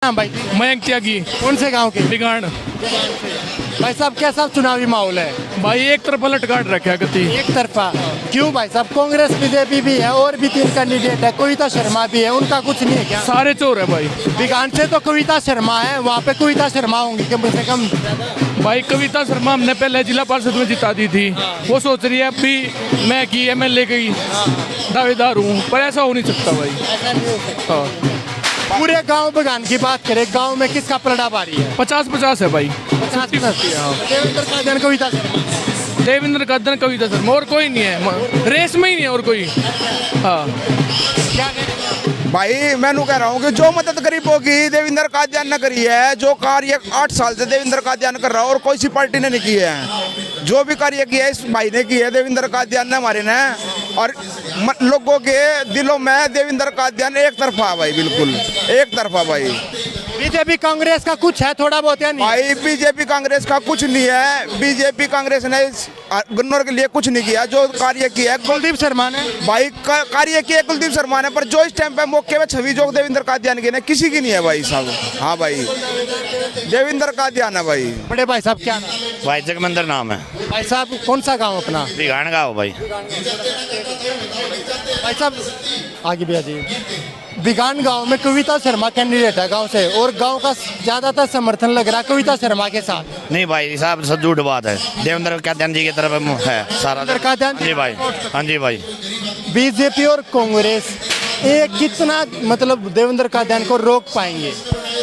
हाँ भाई, मयंक त्यागी, कौन से गांव के? बिगाड़। भाई साहब कैसा चुनावी माहौल है? भाई एक तरफ पलट काट रखा है गति। एक तरफा क्यों भाई साहब? कांग्रेस बीजेपी भी है और भी 3 कैंडिडेट है, कविता शर्मा भी है, उनका कुछ नहीं है क्या? सारे चोर है भाई। बिगान से तो कविता शर्मा है, वहाँ पे कविता शर्मा होंगी कम से कम। भाई कविता शर्मा हमने पहले जिला परिषद में जिता दी थी, वो सोच रही है अब भी मैं की MLA की दावेदार हूँ, पर ऐसा हो नहीं सकता भाई। ऐसा नहीं हो सकता। हाँ। पूरे गांव बगान की बात करें, गांव में किसका पलड़ा भारी है? 50-50 है भाई। 50-50। देवेंद्र कादियान कविता शर्मा। देवेंद्र कादियान कविता शर्मा, और कोई नहीं है रेस में ही, नहीं है और कोई। हाँ क्या कहेंगे? भाई मैं कह रहा हूँ कि जो मदद गरीबों की देवेंद्र कादियान ने करी है, जो कार्य 8 साल से देवेंद्र कादियान कर रहा है और कोई सी पार्टी ने नहीं की है, जो भी कार्य किया है इस भाई ने की है, देवेंद्र कादियान ने हमारे ने। और लोगों के दिलों में देवेंद्र कादियान एक तरफा भाई, बिल्कुल एक तरफा भाई। बीजेपी कांग्रेस का कुछ है थोड़ा बहुत या नहीं? भाई बीजेपी कांग्रेस का कुछ नहीं है, बीजेपी कांग्रेस ने गन्नौर के लिए कुछ नहीं किया। जो कार्य किया है कुलदीप शर्मा ने भाई, कार्य किया कुलदीप शर्मा ने, पर जो इस टाइम पे मौके में छवि जो देवेंद्र कादियान की ने किसी की नहीं है भाई साहब। हाँ भाई, देवेंद्र कादियान है भाई। बड़े भाई साहब क्या नाम? भाई जगमंदर नाम है। भाई साहब कौन सा गांव अपना? बिगाड़ गाँव भाई। भाई साहब आगे भी आ जाइए। बिगान गांव में कविता शर्मा कैंडिडेट है गांव से, और गांव का ज्यादातर समर्थन लग रहा है कविता शर्मा के साथ। नहीं भाई साहब, सब झूठ बात है। देवेंद्र कादियान जी की तरफ है सारा। देवेंद्र कादियान जी भाई, हाँ जी भाई। बीजेपी और कांग्रेस ये कितना मतलब देवेंद्र कादियान को रोक पाएंगे?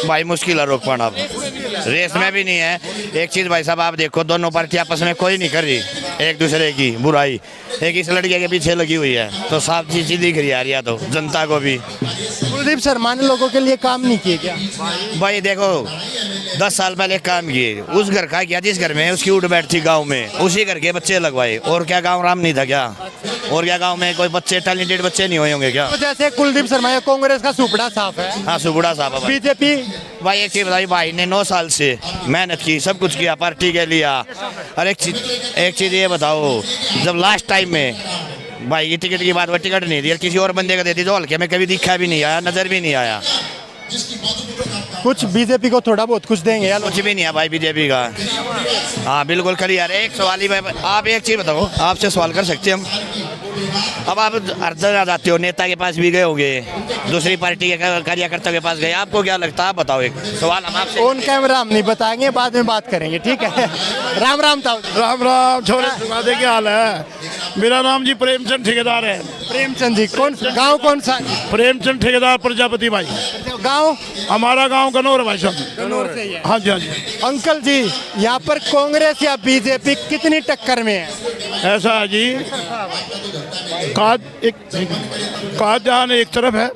भाई मुश्किल है रोक पाना। अब रेस में भी नहीं है। एक चीज भाई साहब आप देखो, दोनों पार्टी आपस में कोई नहीं कर रही एक दूसरे की बुराई, एक इस लड़के के पीछे लगी हुई है, तो साफ चीज दिख रही है तो जनता को भी। कुलदीप शर्मा ने लोगों के लिए काम नहीं किए क्या? भाई देखो 10 साल पहले काम किए, उस घर का किया जिस घर में उसकी उठ बैठ थी गाँव में, उसी घर के बच्चे लगवाए। और क्या गाँव राम नहीं था क्या? और क्या गाँव में कोई बच्चे टैलेंटेड बच्चे नहीं हुए होंगे क्या? तो जैसे कुलदीप शर्मा या कांग्रेस का सुपड़ा साफ है। हाँ सुबुड़ा साहब है भाई। बीजेपी भाई एक चीज बताइए, भाई ने 9 साल से मेहनत की, सब कुछ किया पार्टी के लिए। और एक चीज ये बताओ, जब लास्ट टाइम में भाई ये टिकट की बात, वो टिकट नहीं दी और किसी और बंदे को देती जो हल्के में कभी दिखा भी नहीं आया, नजर भी नहीं आया। कुछ बीजेपी को थोड़ा बहुत कुछ देंगे या कुछ भी नहीं है भाई बीजेपी का। हाँ बिल्कुल क्लियर। एक सवाल ही आप एक चीज बताओ, आपसे सवाल कर सकते हैं हम? अब आप हर जगह जाते हो, नेता के पास भी गए होंगे, दूसरी पार्टी के कार्यकर्ता के पास गए, आपको क्या लगता है? आप बताओ एक सवाल हम आपसे। ऑन कैमरा हम नहीं बताएंगे, बाद में बात करेंगे, ठीक है? राम राम था। राम राम छोरे सुनादे, क्या हाल है? मेरा नाम जी प्रेमचंद ठेकेदार है। प्रेमचंद जी गांव कौन सा? प्रेमचंद ठेकेदार प्रजापति भाई। गांव हमारा गांव गनौर भाई साहब। गनौर से ही है। हाँ जी हाँ जी। अंकल जी यहाँ पर कांग्रेस या बीजेपी कितनी टक्कर में है? ऐसा है जी, कादियान एक तरफ है,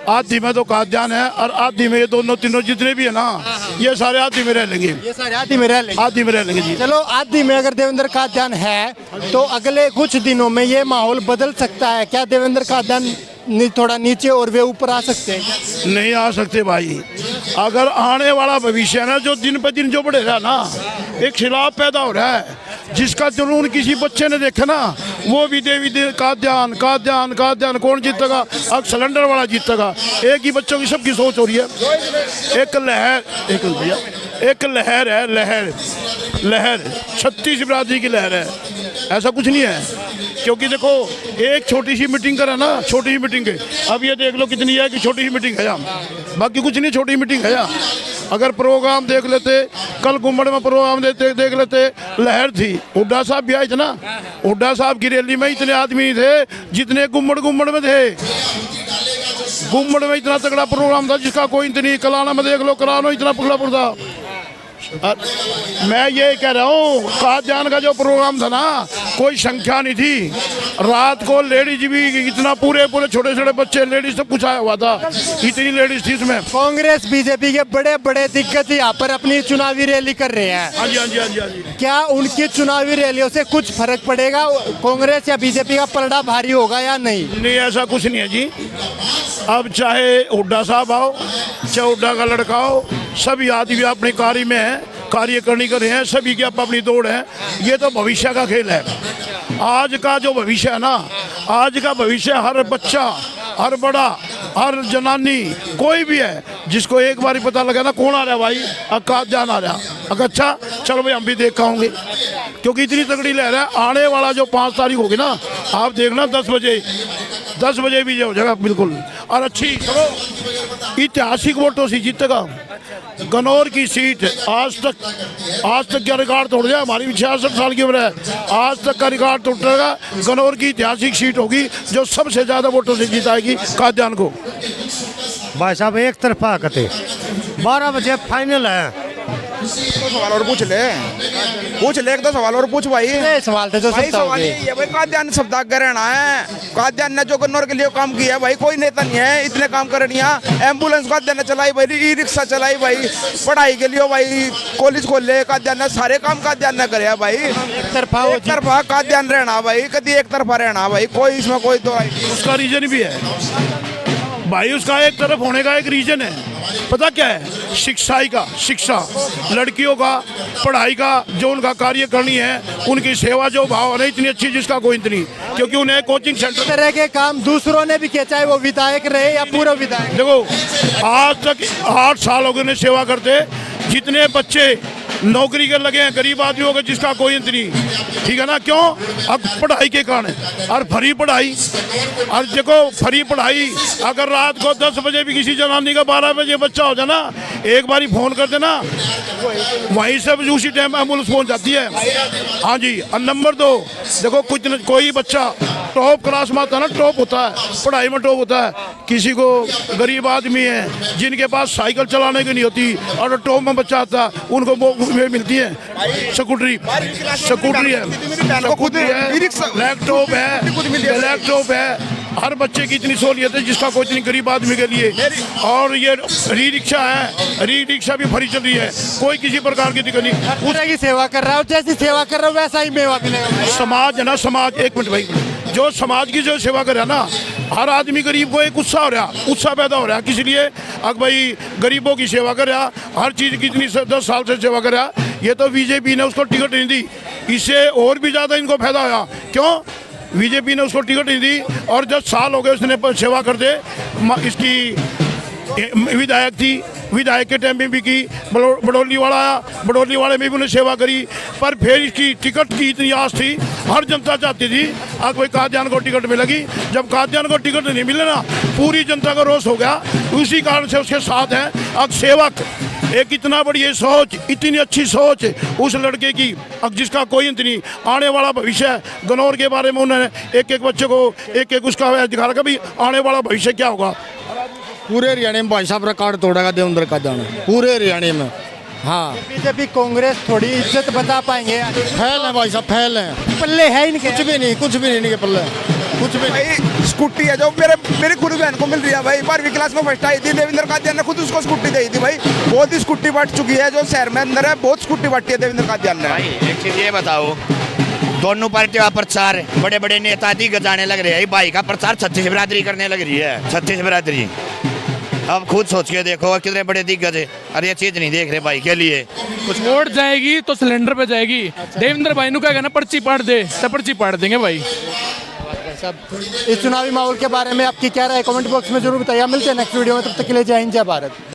आधी में तो कादियान है, और आधी में ये दोनों तीनों जितने भी है ना, ये सारे आधी में रह लेंगे। ये सारे आधी में रह लेंगे। आधी में रह लेंगे जी। चलो आधी में अगर देवेंद्र कादियान है तो अगले कुछ दिनों में ये माहौल बदल सकता है क्या? देवेंद्र कादियान थोड़ा नीचे और वे ऊपर आ सकते हैं? नहीं आ सकते भाई। अगर आने वाला भविष्य है ना, जो दिन पे दिन जो बढ़े रहा ना, एक खिलाफ पैदा हो रहा है, जिसका जुनून किसी बच्चे ने देखा ना, वो भी कादियान कादियान कादियान। कौन जीतेगा? अब सिलेंडर वाला जीतेगा। एक ही बच्चों की सबकी सोच हो रही है। एक लहर है, लहर 36 बिरादरी की लहर है। ऐसा कुछ नहीं है, क्योंकि देखो एक छोटी सी मीटिंग करा ना, छोटी सी मीटिंग है, अब ये देख लो कितनी है कि छोटी सी मीटिंग है यहाँ, बाकी कुछ नहीं, छोटी मीटिंग है यहाँ। अगर प्रोग्राम देख लेते, कल गुम्बड़ में प्रोग्राम देख लेते, लहर थी। हुड्डा साहब भी आए थे ना, हुड्डा साहब की रैली में इतने आदमी थे जितने गुम्बड़ में थे। गुम्बड़ में इतना तगड़ा प्रोग्राम था जिसका कोई नहीं। कलाना में देख लो, कलानो इतना पगड़ा था। मैं ये कह रहा हूँ, कादियान का जो प्रोग्राम था ना, कोई संख्या नहीं थी। रात को लेडीज भी इतना, पूरे छोटे छोटे बच्चे, लेडीज सब कुछ आया हुआ था, इतनी लेडीज थी इसमें। कांग्रेस बीजेपी के बड़े बड़े दिग्गज यहाँ पर अपनी चुनावी रैली कर रहे हैं। हाँ जी हाँ जी हाँ जी हाँ जी। क्या उनकी चुनावी रैलियों से कुछ फर्क पड़ेगा? कांग्रेस या बीजेपी का पलड़ा भारी होगा या नहीं? नहीं, ऐसा कुछ नहीं है जी। अब चाहे हुड्डा साहब आओ, चाहे हुड्डा का लड़का हो, सभी आदमी अपने कार्य में है, कार्य करने कर रहे हैं, सभी की अपनी दौड़ है। ये तो भविष्य का खेल है। आज का जो भविष्य है ना, आज का भविष्य हर बच्चा, हर बड़ा हर जनानी कोई भी है जिसको एक बार ही पता लगा ना कौन आ रहा है भाई, कादयान आ रहा, अगर अच्छा चलो भाई हम भी देख आऊँगे, क्योंकि इतनी तगड़ी लहर है। आने वाला जो 5 तारीख होगी ना, आप देखना 10 बजे भी हो जाएगा बिल्कुल। और अच्छी चलो ऐतिहासिक वोटों से जीतेगा गनौर की सीट। आज तक का रिकॉर्ड तोड़ दिया, हमारी 66 साल की उम्र है, आज तक का रिकॉर्ड तोड़ेगा। गनौर की ऐतिहासिक सीट होगी जो सबसे ज़्यादा वोटों से जीताएगी कादयान को। भाई साहब एक तरफा कते 12 बजे फाइनल है। तो सवाल और पूछ ले एक दो सवाल और पूछ भाई। ये सवाल थे जो भाई सकता सवाल होगे। ये भाई कादयान सप्ताह रहना है। कादयान ने जो गन्नौर के लिए काम किया है भाई, कोई नेता नहीं है इतने काम कर रही है। एम्बुलेंस कादयान ने चलाई भाई, ई रिक्शा चलाई भाई, पढ़ाई के लिए भाई कॉलेज खोले कादयान ने, सारे काम कादयान ने करे भाई। एक तरफा एक तरफा कादयान रहना भाई, कभी एक तरफा रहना भाई, कोई इसमें कोई तो उसका रीजन भी है भाई, उसका एक तरफ होने का एक रीजन है, पता क्या है? शिक्षा लड़कियों का पढ़ाई का जो उनका कार्य करनी है, उनकी सेवा जो भाव है इतनी अच्छी जिसका कोई इतनी, क्योंकि उन्हें कोचिंग इस सेंटर। तरह के काम दूसरों ने भी किया, चाहे वो विधायक रहे या पूर्व विधायक। देखो आज तक 8 साल हो गए उन्हें सेवा करते, जितने बच्चे नौकरी के लगे हैं गरीब आदमियों के जिसका कोई इतनी, ठीक है ना? क्यों? अब पढ़ाई के कारण, और फ्री पढ़ाई, और देखो फ्री पढ़ाई अगर रात को 10 बजे भी किसी जनानी का 12 बजे बच्चा हो जाए ना, एक बारी फ़ोन कर देना, वहीं से उसी टाइम एम्बुलेंस पहुंच जाती है। हाँ जी। और नंबर 2 देखो कोई बच्चा टॉप क्लास में आता है ना, टॉप होता है पढ़ाई में, टॉप होता है, किसी को गरीब आदमी है जिनके पास साइकिल चलाने की नहीं होती और टॉप में बच्चा आता है, उनको मिलती है स्कूटरी है, लैपटॉप है, हर बच्चे की इतनी सहूलियत है जिसका कोई इतनी गरीब आदमी के लिए। और ये री रिक्शा है, री रिक्शा भी फ्री चल रही है, कोई किसी प्रकार की दिक्कत नहीं। उस तरह की सेवा कर रहा है और जैसी सेवा कर रहा है वैसा ही मेवा मिलेगा। समाज है ना, समाज, एक मिनट भाई, जो समाज की जो सेवा करे ना, हर आदमी गरीब को एक उत्साह पैदा हो रहा है, किस लिए? अब भाई गरीबों की सेवा कर रहा, हर चीज़ की इतनी 10 साल से सेवा कर रहा। ये तो बीजेपी ने उसको टिकट नहीं दी, इससे और भी ज़्यादा इनको फायदा होया। क्यों? बीजेपी ने उसको टिकट नहीं दी और 10 साल हो गए उसने सेवा करते। इसकी विधायक थी, विधायक के टाइम में भी की, बड़ौली वाला आया, बड़ौली वाले में भी उन्हें सेवा करी, पर फिर इसकी टिकट की इतनी आस थी, हर जनता चाहती थी आज कोई कादयान को टिकट मिलेगी। जब कादयान को टिकट नहीं मिले ना, पूरी जनता का रोष हो गया, उसी कारण से उसके साथ हैं। अब सेवक एक इतना बड़ी सोच, इतनी अच्छी सोच उस लड़के की, अब जिसका कोई इतनी आने वाला भविष्य, गनौर के बारे में उन्होंने एक बच्चे को एक उसका दिखा रखा भी आने वाला भविष्य क्या होगा। पूरे हरियाणा में भाई साहब रिकॉर्ड तोड़ेगा देवेंद्र कादयान, पूरे हरियाणा में। हाँ बीजेपी कांग्रेस थोड़ी इज्जत बता पाएंगे। फैल है भाई साहब, फैल है, पल्ले है इनके कुछ भी नहीं इनके पल्ले, कुछ भी नहीं। भाई स्कूटी है जो मेरी खुद बहन को मिल रही है भाई, 12वीं क्लास में फर्स्ट आई थी, देवेंद्र कादयान ने खुद उसको स्कूटी दी थी भाई। बहुत ही स्कूटी बांट चुकी है जो शहर में अंदर है, बहुत स्कूटी बांटी है देवेंद्र कादयान ने। भाई एक चीज़ ये बताओ, दोनों पार्टियों का प्रचार बड़े बड़े नेता दिग्गज जाने लग रहे हैं, भाई का प्रचार 36 बिरादरी करने लग रही है, 36 बिरादरी। अब खुद सोच के देखो कितने बड़े दिग्गज है, अरे ये चीज़ नहीं देख रहे भाई के लिए। कुछ वोट जाएगी तो सिलेंडर पे जाएगी। देवेंद्र भाई नु कहेगा ना पर्ची पाड़ दे तो पर्ची पाड़ देंगे भाई। इस चुनावी माहौल के बारे में आपकी क्या राय कमेंट बॉक्स में जरूर बताइए। मिलते हैं नेक्स्ट वीडियो में, तब तक के लिए जय हिंद जय भारत।